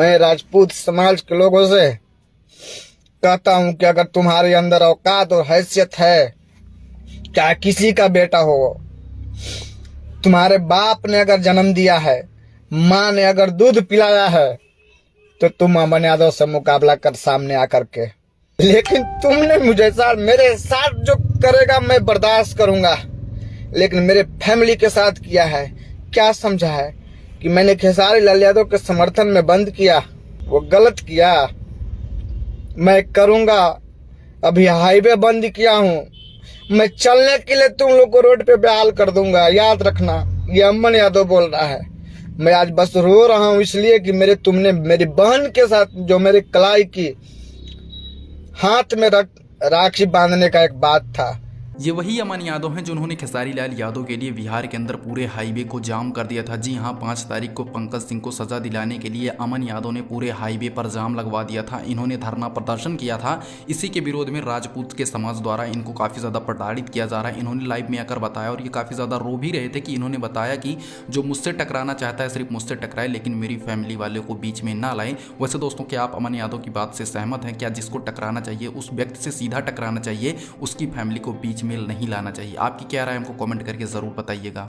मैं राजपूत समाज के लोगों से कहता हूं कि अगर तुम्हारे अंदर औकात और हैसियत है, चाहे किसी का बेटा हो, तुम्हारे बाप ने अगर जन्म दिया है, माँ ने अगर दूध पिलाया है, तो तुम अमन यादव से मुकाबला कर सामने आकर के। लेकिन तुमने मुझे मेरे साथ जो करेगा मैं बर्दाश्त करूंगा, लेकिन मेरे फैमिली के साथ किया है, क्या समझा है कि मैंने खेसारी लाल यादव के समर्थन में बंद किया, वो गलत किया। मैं करूंगा, अभी हाईवे बंद किया हूं, मैं चलने के लिए तुम लोग को रोड पे बेहाल कर दूंगा, याद रखना। ये अमन यादव बोल रहा है। मैं आज बस रो रहा हूं इसलिए कि तुमने मेरी बहन के साथ जो मेरी कलाई की हाथ में राखी बांधने का एक बात था। ये वही अमन यादव हैं जिन्होंने खेसारी लाल यादव के लिए बिहार के अंदर पूरे हाईवे को जाम कर दिया था। जी हाँ, 5 तारीख को पंकज सिंह को सजा दिलाने के लिए अमन यादव ने पूरे हाईवे पर जाम लगवा दिया था। इन्होंने धरना प्रदर्शन किया था। इसी के विरोध में राजपूत के समाज द्वारा इनको काफ़ी ज़्यादा प्रताड़ित किया जा रहा है। इन्होंने लाइव में आकर बताया और ये काफ़ी ज़्यादा रो भी रहे थे कि इन्होंने बताया कि जो मुझसे टकराना चाहता है सिर्फ मुझसे टकराए, लेकिन मेरी फैमिली वाले को बीच में ना लाए। वैसे दोस्तों, क्या आप अमन यादव की बात से सहमत हैं? क्या जिसको टकराना चाहिए उस व्यक्ति से सीधा टकराना चाहिए, उसकी फैमिली को बीच में नहीं लाना चाहिए? आपकी क्या राय हमको कमेंट करके ज़रूर बताइएगा।